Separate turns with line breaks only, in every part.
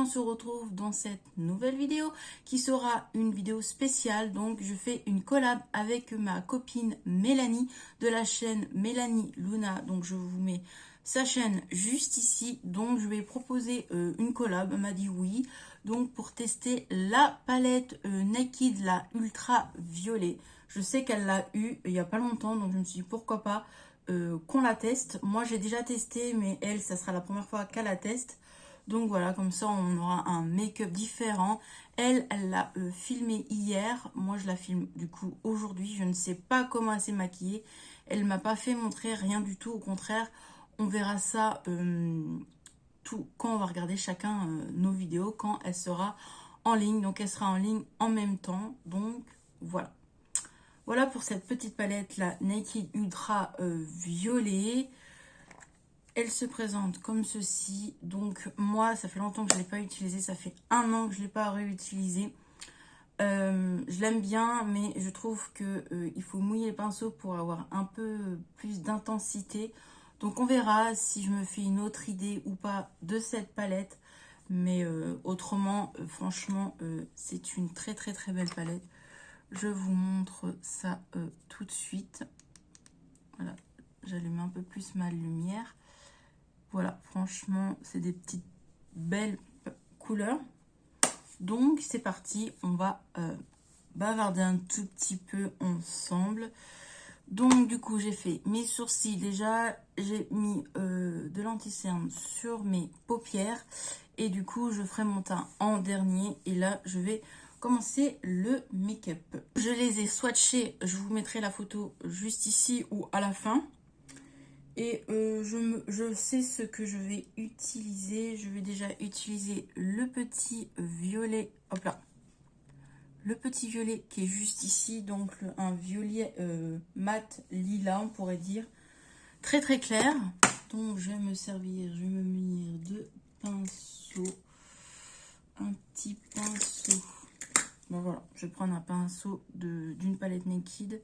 on se retrouve dans cette nouvelle vidéo qui sera une vidéo spéciale. Donc je fais une collab avec ma copine Mélanie de la chaîne Mélanie Luna. Donc je vous mets sa chaîne juste ici. Donc je vais proposer une collab. Elle m'a dit oui. Donc pour tester la palette Naked, la Ultra Violet. Je sais qu'elle l'a eu il n'y a pas longtemps, donc je me suis dit pourquoi pas qu'on la teste. Moi j'ai déjà testé, mais elle, ça sera la première fois qu'elle la teste. Donc voilà, comme ça on aura un make-up différent. Elle l'a filmé hier. Moi je la filme du coup aujourd'hui. Je ne sais pas comment elle s'est maquillée. Elle m'a pas fait montrer rien du tout. Au contraire, on verra ça tout quand on va regarder chacun nos vidéos, quand elle sera en ligne. Donc elle sera en ligne en même temps. Donc voilà. Voilà pour cette petite palette, la Naked Ultra Violet. Elle se présente comme ceci. Donc moi, ça fait longtemps que je ne l'ai pas utilisée. Ça fait 1 an que je ne l'ai pas réutilisée. Je l'aime bien, mais je trouve qu'il faut mouiller les pinceaux pour avoir un peu plus d'intensité. Donc on verra si je me fais une autre idée ou pas de cette palette. Mais autrement, franchement, c'est une très belle palette. Je vous montre ça tout de suite. Voilà, j'allume un peu plus ma lumière. Voilà, franchement, c'est des petites belles couleurs. Donc, c'est parti. On va bavarder un tout petit peu ensemble. Donc, du coup, j'ai fait mes sourcils. Déjà, j'ai mis de l'anti-cerne sur mes paupières. Et du coup, je ferai mon teint en dernier. Et là, je vais commencer le make-up. Je les ai swatchés, je vous mettrai la photo juste ici ou à la fin. Et je sais ce que je vais utiliser. Je vais déjà utiliser le petit violet, hop là, le petit violet qui est juste ici, donc un violet mat lilas, on pourrait dire, très clair. Donc je vais me munir de pinceau, un petit pinceau. Bon voilà, je vais prendre un pinceau d'une palette Naked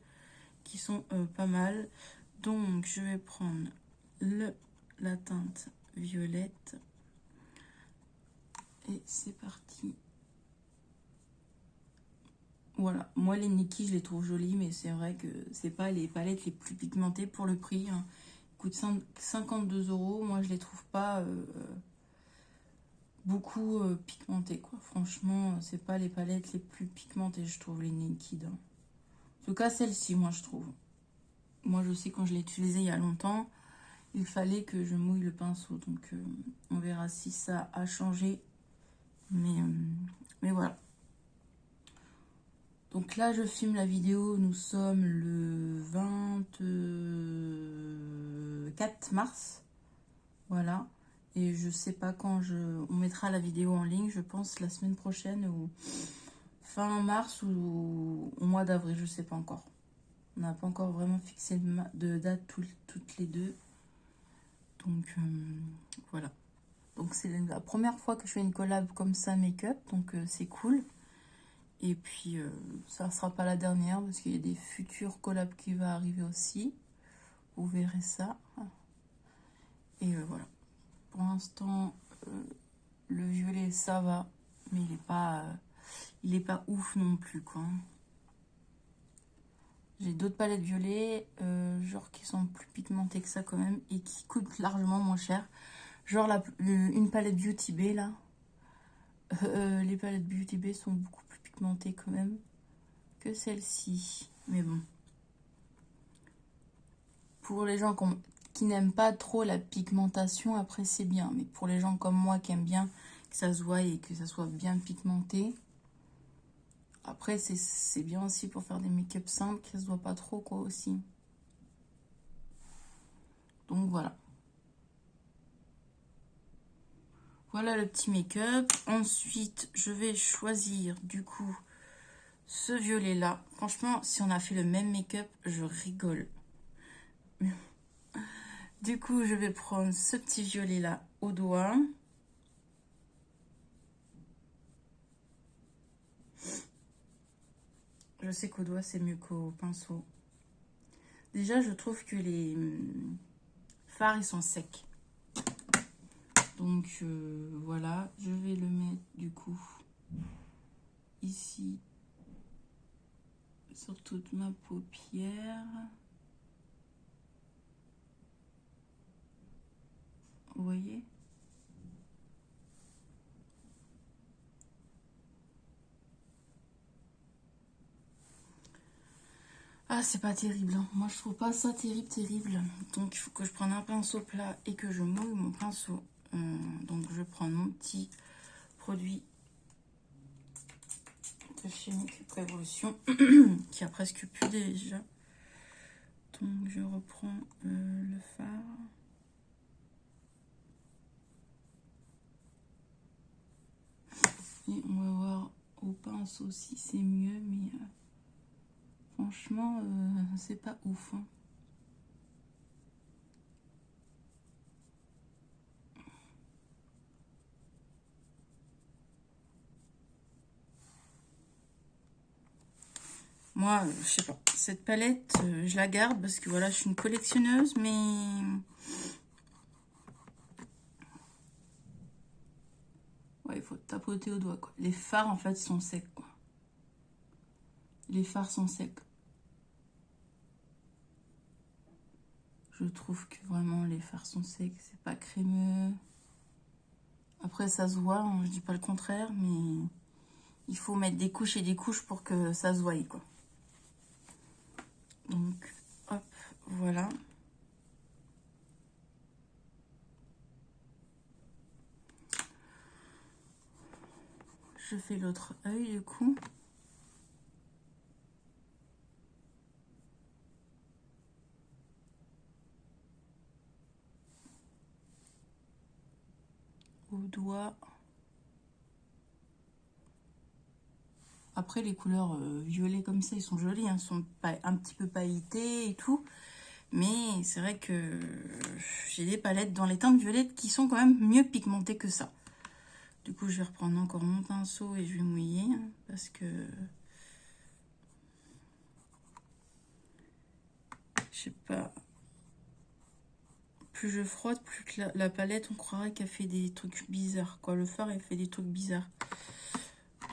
qui sont pas mal. Donc je vais prendre la teinte violette. Et c'est parti. Voilà, moi les Naked je les trouve jolies, mais c'est vrai que c'est pas les palettes les plus pigmentées pour le prix. Hein. Ils coûtent 52 €. Moi je les trouve pas beaucoup pigmentées quoi. Franchement, c'est pas les palettes les plus pigmentées, je trouve, les Naked. Hein. En tout cas, celle-ci, moi, je trouve. Moi, je sais, quand je l'ai utilisée il y a longtemps, il fallait que je mouille le pinceau. Donc, on verra si ça a changé. Mais voilà. Donc là, je filme la vidéo. Nous sommes le 24 mars. Voilà. Et je sais pas quand on mettra la vidéo en ligne. Je pense la semaine prochaine ou fin mars ou au mois d'avril. Je sais pas encore. On n'a pas encore vraiment fixé de date toutes les deux. Donc voilà. Donc c'est la première fois que je fais une collab comme ça make-up. Donc c'est cool. Et puis ça ne sera pas la dernière parce qu'il y a des futures collabs qui vont arriver aussi. Vous verrez ça. Et voilà. Pour l'instant, le violet ça va. Mais il est pas ouf non plus quoi. J'ai d'autres palettes violets, genre qui sont plus pigmentées que ça quand même, et qui coûtent largement moins cher. Genre une palette Beauty Bay là. Les palettes Beauty Bay sont beaucoup plus pigmentées quand même que celle-ci. Mais bon. Pour les gens qui n'aiment pas trop la pigmentation, après c'est bien. Mais pour les gens comme moi qui aiment bien que ça se voie et que ça soit bien pigmenté... Après, c'est bien aussi pour faire des make-up simples, qui ne se voit pas trop, quoi, aussi. Donc, voilà. Voilà le petit make-up. Ensuite, je vais choisir, du coup, ce violet-là. Franchement, si on a fait le même make-up, je rigole. Du coup, je vais prendre ce petit violet-là au doigt. Je sais qu'au doigt, c'est mieux qu'au pinceau. Déjà, je trouve que les fards, ils sont secs. Donc voilà, je vais le mettre du coup ici sur toute ma paupière. Vous voyez? Ah, c'est pas terrible, hein. Moi je trouve pas ça terrible. Donc il faut que je prenne un pinceau plat et que je mouille mon pinceau. Donc je prends mon petit produit de chez Microprévolution qui a presque plus déjà. Donc je reprends le fard. Et on va voir au pinceau si c'est mieux, mais franchement c'est pas ouf, hein. Moi, je sais pas, cette palette, je la garde parce que voilà, je suis une collectionneuse, mais ouais, il faut tapoter au doigt, quoi. Les fards, en fait, sont secs, quoi. Les fards sont secs. Je trouve que vraiment, les fards sont secs, c'est pas crémeux. Après, ça se voit, hein, je dis pas le contraire, mais il faut mettre des couches et des couches pour que ça se voie, quoi. Donc, hop, voilà. Je fais l'autre œil, du coup. Au doigt. Après, les couleurs violet comme ça, ils sont jolis, hein, sont un petit peu pailletés et tout. Mais c'est vrai que j'ai des palettes dans les teintes violettes qui sont quand même mieux pigmentées que ça. Du coup, je vais reprendre encore mon pinceau et je vais mouiller, hein, parce que je sais pas. Plus je frotte, plus que la palette, on croirait qu'elle fait des trucs bizarres, quoi. Le fard, elle fait des trucs bizarres.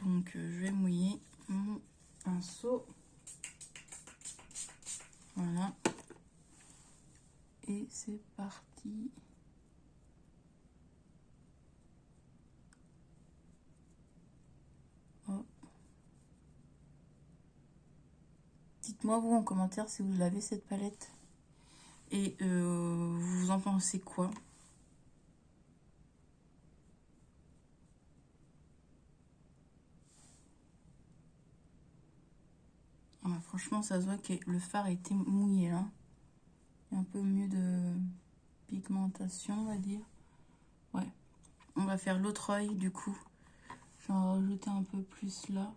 Donc, je vais mouiller mon pinceau. Voilà. Et c'est parti. Hop. Dites-moi vous en commentaire si vous l'avez cette palette. Et vous en pensez quoi? Ah, franchement, ça se voit que le fard a été mouillé là. Il y a un peu mieux de pigmentation, on va dire. Ouais. On va faire l'autre œil du coup. Je vais en rajouter un peu plus là.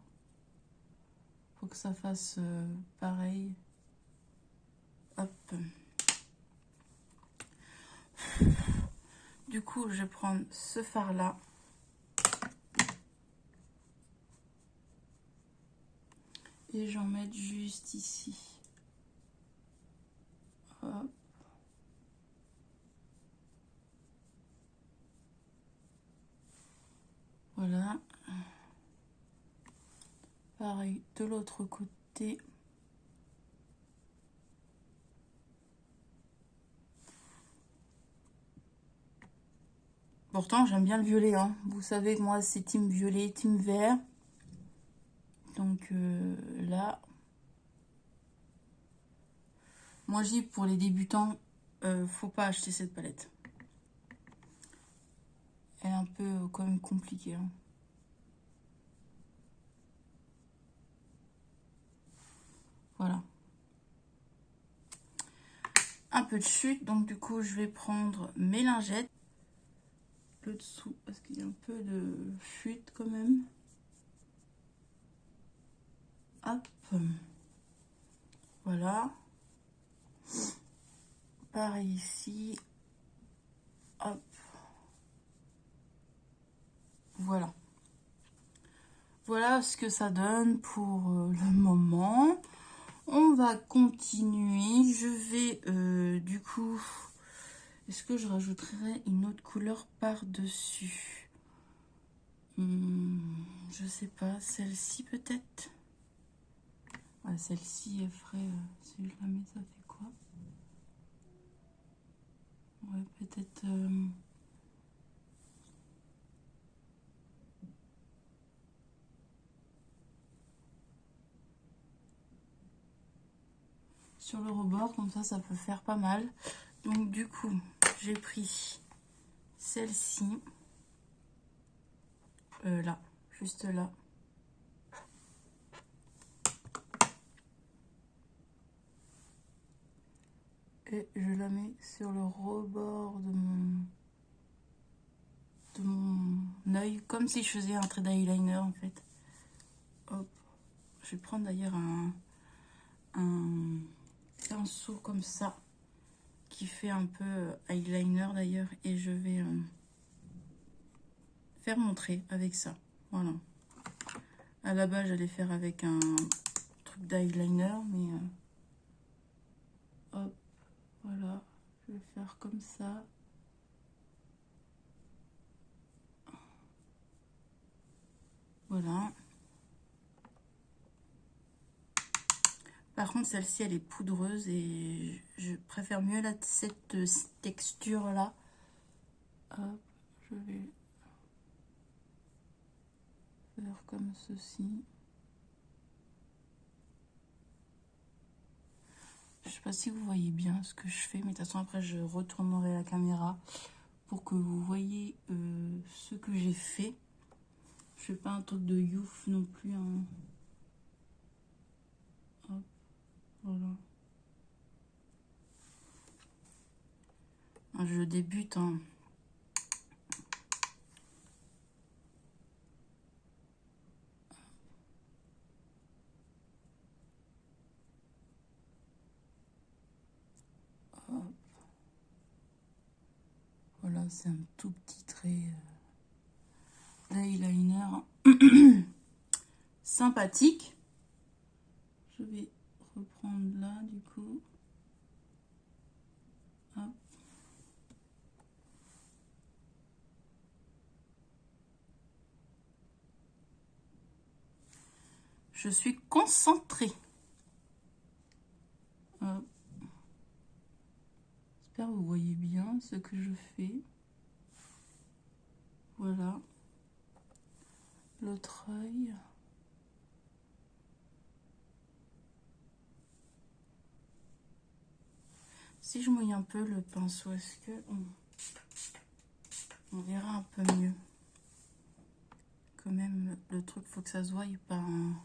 Faut que ça fasse pareil. Hop. Du coup, je vais prendre ce fard là. Et j'en mets juste ici. Hop. Voilà. Pareil de l'autre côté. Pourtant, j'aime bien le violet, hein. Vous savez que moi, c'est team violet, team vert. Donc là, moi, je dis pour les débutants, faut pas acheter cette palette. Elle est un peu quand même compliquée, hein. Voilà. Un peu de chute, donc du coup, je vais prendre mes lingettes. Le dessous, parce qu'il y a un peu de chute quand même. Hop. Voilà. Pareil ici. Hop. Voilà. Voilà ce que ça donne pour le moment. On va continuer. Je vais du coup Est-ce que je rajouterais une autre couleur par-dessus? Je sais pas, celle-ci peut-être. Ouais, celle-ci, elle ferait... si je la mets, ça fait quoi? Ouais, peut-être... sur le rebord, comme ça peut faire pas mal. Donc du coup, j'ai pris celle-ci. Là, juste là. Et je la mets sur le rebord de mon œil, comme si je faisais un trait d'eyeliner en fait. Hop. Je vais prendre d'ailleurs un pinceau comme ça, qui fait un peu eyeliner d'ailleurs, et je vais faire mon trait avec ça. Voilà. À la base, j'allais faire avec un truc d'eyeliner, mais hop, voilà. Je vais faire comme ça. Voilà. Par contre, celle-ci, elle est poudreuse et je préfère mieux cette texture-là. Hop, je vais faire comme ceci. Je sais pas si vous voyez bien ce que je fais, mais de toute façon, après, je retournerai la caméra pour que vous voyez ce que j'ai fait. Je fais pas un truc de youf non plus. Hein. Hop, voilà. Je débute. Hein. Hop. Voilà, c'est un tout petit trait d'eyeliner sympathique. Je vais reprendre là, du coup. Hop. Je suis concentrée. Hop. J'espère que vous voyez bien ce que je fais. Voilà. L'autre œil. Si je mouille un peu le pinceau, est-ce que on verra un peu mieux? Quand même, le truc, faut que ça se voie pas. Un...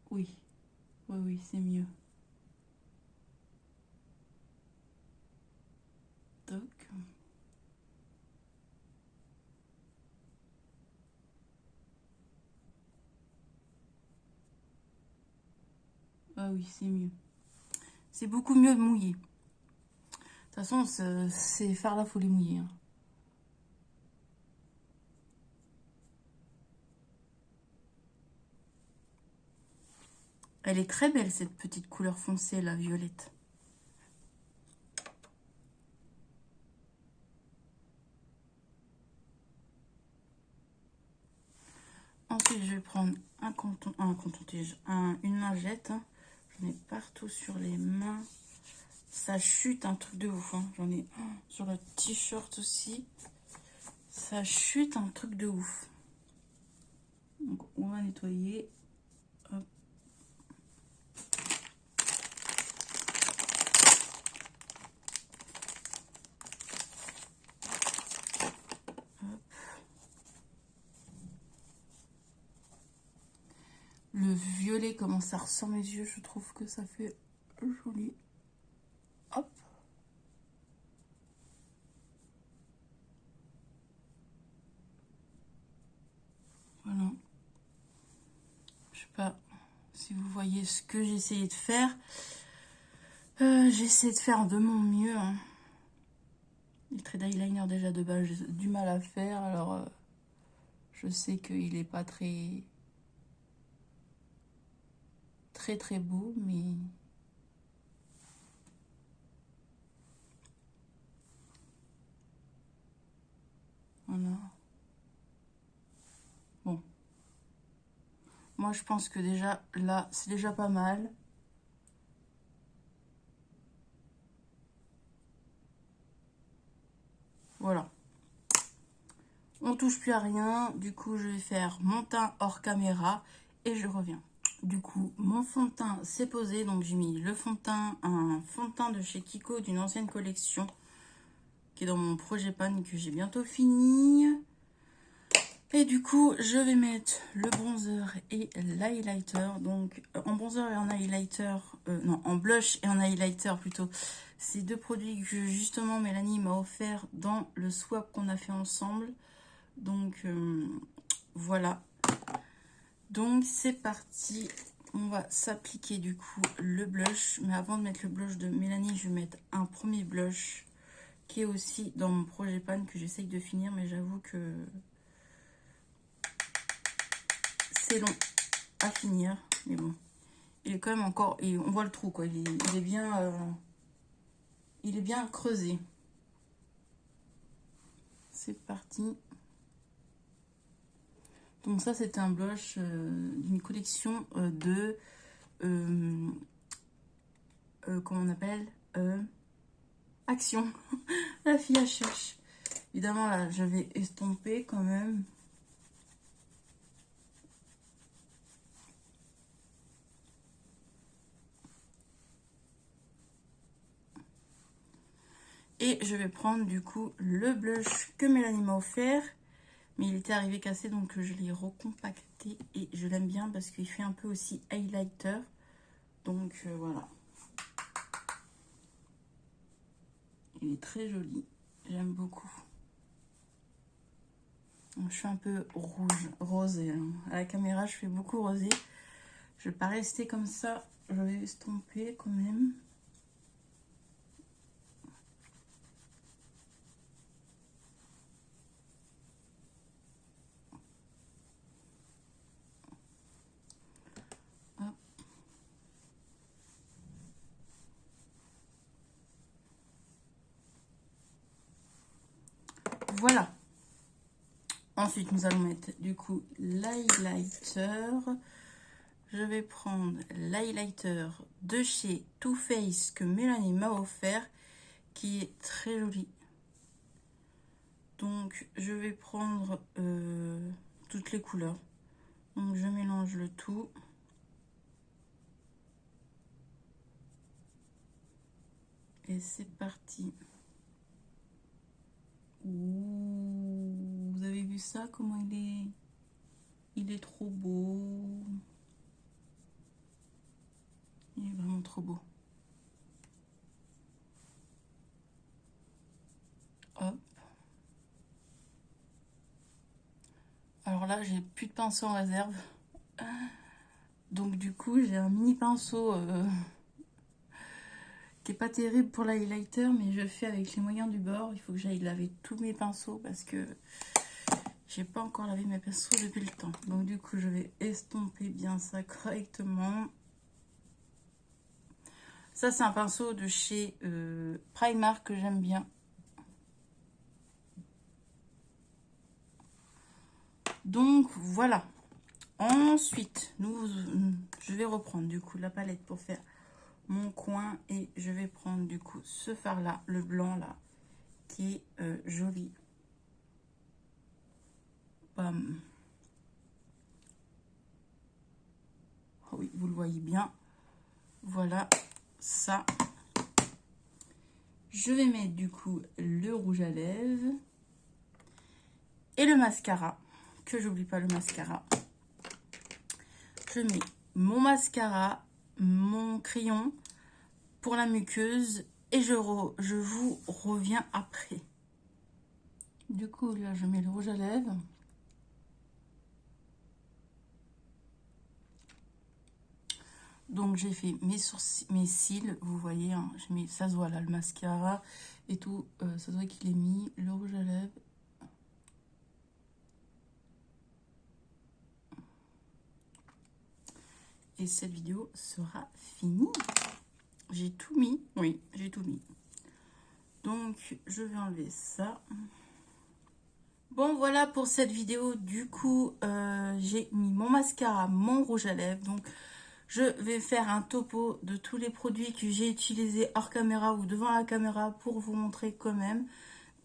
Oui, oui, c'est mieux. Toc. Ah oui, c'est mieux. C'est beaucoup mieux mouillé. De toute façon, ces fards-là, faut les mouiller. Hein. Elle est très belle, cette petite couleur foncée, la violette. Ensuite, je vais prendre une lingette. Hein. J'en ai partout sur les mains. Ça chute un truc de ouf. Hein. J'en ai sur le t-shirt aussi. Ça chute un truc de ouf. Donc, on va nettoyer. Hop. Le violet, comment ça ressort mes yeux, je trouve que ça fait joli. Hop. Voilà. Je sais pas si vous voyez ce que j'ai essayé de faire. J'essaie de faire de mon mieux. Hein. Les traits d'eyeliner déjà de base, j'ai du mal à faire. Alors, je sais qu'il est pas très beau, mais Voilà. Bon. Moi, je pense que déjà, là, c'est déjà pas mal. Voilà. On touche plus à rien. Du coup, je vais faire mon teint hors caméra et je reviens. Du coup, mon fond de teint s'est posé. Donc, j'ai mis le fond de teint, un fond de teint de chez Kiko d'une ancienne collection qui est dans mon projet pan que j'ai bientôt fini. Et du coup, je vais mettre le bronzer et l'highlighter. Donc, en bronzer et en highlighter, non, en blush et en highlighter plutôt. C'est deux produits que justement Mélanie m'a offert dans le swap qu'on a fait ensemble. Donc, voilà. Donc, c'est parti. On va s'appliquer du coup le blush. Mais avant de mettre le blush de Mélanie, je vais mettre un premier blush qui est aussi dans mon projet pan que j'essaye de finir. Mais j'avoue que c'est long à finir, mais bon, il est quand même encore, et on voit le trou quoi, il est bien creusé. C'est parti. Donc ça c'était un blush d'une collection de comment on appelle, Action. La fille à cherche. Évidemment là je vais estomper quand même. Et je vais prendre du coup le blush que Mélanie m'a offert. Mais il était arrivé cassé, donc je l'ai recompacté. Et je l'aime bien parce qu'il fait un peu aussi highlighter. Donc voilà. Il est très joli. J'aime beaucoup. Donc, je suis un peu rouge, rosé. Hein. À la caméra, je fais beaucoup rosé. Je vais pas rester comme ça. Je vais estomper quand même. Voilà. Ensuite, nous allons mettre du coup l'highlighter. Je vais prendre l'highlighter de chez Too Faced que Mélanie m'a offert, qui est très joli. Donc, je vais prendre toutes les couleurs. Donc, je mélange le tout. Et c'est parti. Ouh, vous avez vu ça, comment il est trop beau. Il est vraiment trop beau. Hop. Alors là, j'ai plus de pinceau en réserve. Donc du coup, j'ai un mini pinceau qui est pas terrible pour l'highlighter, mais je fais avec les moyens du bord. Il faut que j'aille laver tous mes pinceaux parce que j'ai pas encore lavé mes pinceaux depuis le temps. Donc du coup, je vais estomper bien ça correctement. Ça, c'est un pinceau de chez Primark que j'aime bien. Donc voilà. Ensuite, je vais reprendre du coup la palette pour faire mon coin et je vais prendre du coup ce fard là, le blanc là, qui est joli. Bam. Oh oui, vous le voyez bien. Voilà ça. Je vais mettre du coup le rouge à lèvres et le mascara, que j'oublie pas le mascara. Je mets mon mascara, mon crayon pour la muqueuse et je vous reviens après. Du coup, là, je mets le rouge à lèvres. Donc, j'ai fait mes sourcils, mes cils, vous voyez, hein, j'ai mis, ça se voit là, le mascara et tout, ça se voit qu'il est mis, le rouge à lèvres. Et cette vidéo sera finie. J'ai tout mis, oui, j'ai tout mis. Donc, je vais enlever ça. Bon, voilà pour cette vidéo. Du coup, j'ai mis mon mascara, mon rouge à lèvres. Donc, je vais faire un topo de tous les produits que j'ai utilisés hors caméra ou devant la caméra pour vous montrer quand même.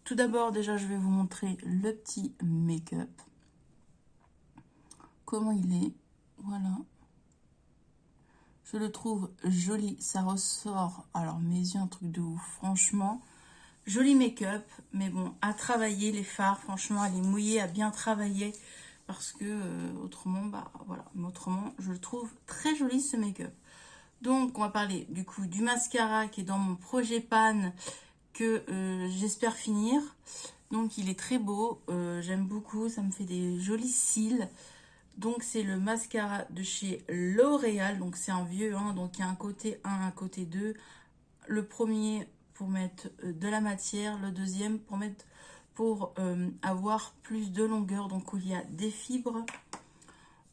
Tout d'abord, déjà, je vais vous montrer le petit make-up. Comment il est. Voilà. Je le trouve joli. Ça ressort, alors mes yeux, un truc de ouf. Franchement, joli make-up. Mais bon, à travailler les fards. Franchement, à les mouiller, à bien travailler. Parce que autrement, bah voilà. Mais autrement, je le trouve très joli ce make-up. Donc, on va parler du coup du mascara qui est dans mon projet Pan que j'espère finir. Donc, il est très beau. J'aime beaucoup. Ça me fait des jolis cils. Donc, c'est le mascara de chez L'Oréal. Donc, c'est un vieux. Hein, donc, il y a un côté 1, un côté 2. Le premier pour mettre de la matière. Le deuxième pour avoir plus de longueur. Donc, où il y a des fibres.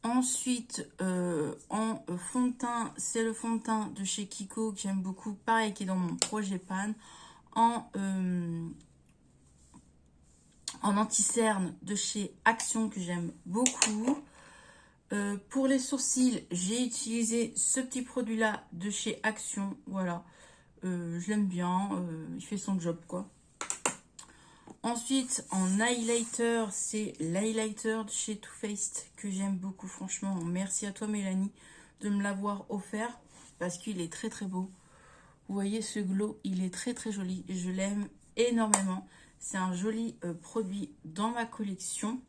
Ensuite, en fond de teint, c'est le fond de teint de chez Kiko que j'aime beaucoup. Pareil, qui est dans mon projet Pan. En anti-cerne de chez Action que j'aime beaucoup. Pour les sourcils, j'ai utilisé ce petit produit-là de chez Action. Voilà, je l'aime bien. Il fait son job, quoi. Ensuite, en highlighter, c'est l'highlighter de chez Too Faced que j'aime beaucoup. Franchement, merci à toi, Mélanie, de me l'avoir offert parce qu'il est très, très beau. Vous voyez ce glow, il est très, très joli. Je l'aime énormément. C'est un joli produit dans ma collection.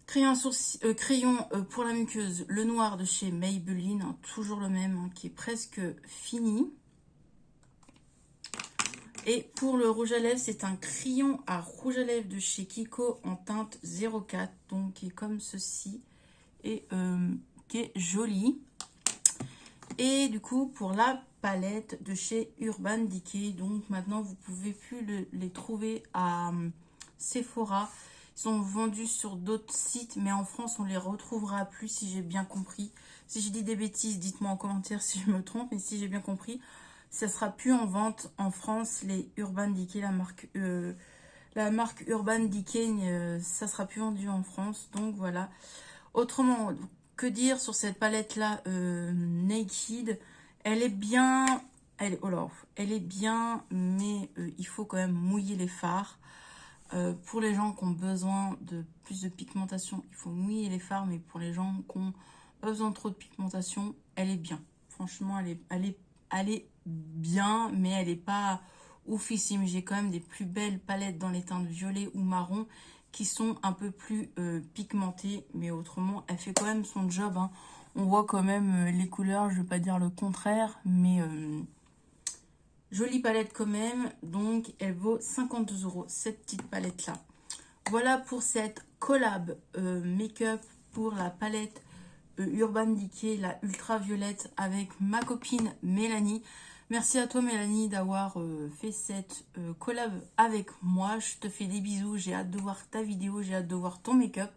Crayon pour la muqueuse, le noir de chez Maybelline, hein, toujours le même, hein, qui est presque fini. Et pour le rouge à lèvres, c'est un crayon à rouge à lèvres de chez Kiko en teinte 04, donc qui est comme ceci et qui est joli. Et du coup, pour la palette de chez Urban Decay, donc maintenant vous pouvez plus les trouver à Sephora. Ils sont vendus sur d'autres sites, mais en France, on les retrouvera plus si j'ai bien compris. Si j'ai dit des bêtises, dites-moi en commentaire si je me trompe, mais si j'ai bien compris, ça sera plus en vente en France, les Urban Decay, la marque Urban Decay, ça sera plus vendu en France, donc voilà. Autrement, que dire sur cette palette-là, Naked, elle est bien, elle est bien, mais il faut quand même mouiller les fards. Pour les gens qui ont besoin de plus de pigmentation, il faut mouiller les fards, mais pour les gens qui n'ont pas besoin de trop de pigmentation, elle est bien. Franchement, elle est bien, mais elle n'est pas oufissime. J'ai quand même des plus belles palettes dans les teintes violet ou marron qui sont un peu plus pigmentées, mais autrement, elle fait quand même son job. Hein. On voit quand même les couleurs, je ne vais pas dire le contraire, mais jolie palette quand même. Donc, elle vaut 52 €, cette petite palette-là. Voilà pour cette collab make-up pour la palette Urban Decay, la ultraviolette avec ma copine Mélanie. Merci à toi Mélanie d'avoir fait cette collab avec moi. Je te fais des bisous, j'ai hâte de voir ta vidéo, j'ai hâte de voir ton make-up.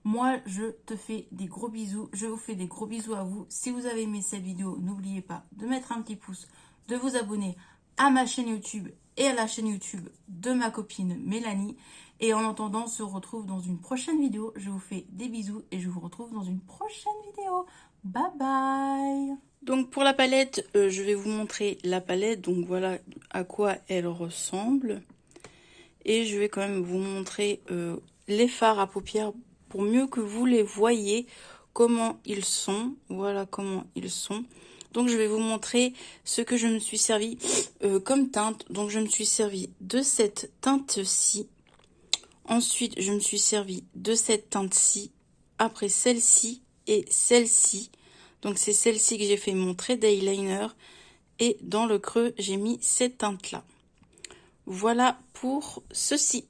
Moi, je te fais des gros bisous, je vous fais des gros bisous à vous. Si vous avez aimé cette vidéo, n'oubliez pas de mettre un petit pouce, de vous abonner à ma chaîne YouTube et à la chaîne YouTube de ma copine Mélanie. Et en attendant, on se retrouve dans une prochaine vidéo. Je vous fais des bisous et je vous retrouve dans une prochaine vidéo. Bye bye. Donc pour la palette, je vais vous montrer la palette. Donc voilà à quoi elle ressemble. Et je vais quand même vous montrer les fards à paupières pour mieux que vous les voyez comment ils sont. Voilà comment ils sont. Donc je vais vous montrer ce que je me suis servi comme teinte. Donc je me suis servi de cette teinte-ci. Ensuite, je me suis servi de cette teinte-ci. Après celle-ci et celle-ci. Donc c'est celle-ci que j'ai fait mon trait d'eyeliner. Et dans le creux, j'ai mis cette teinte-là. Voilà pour ceci.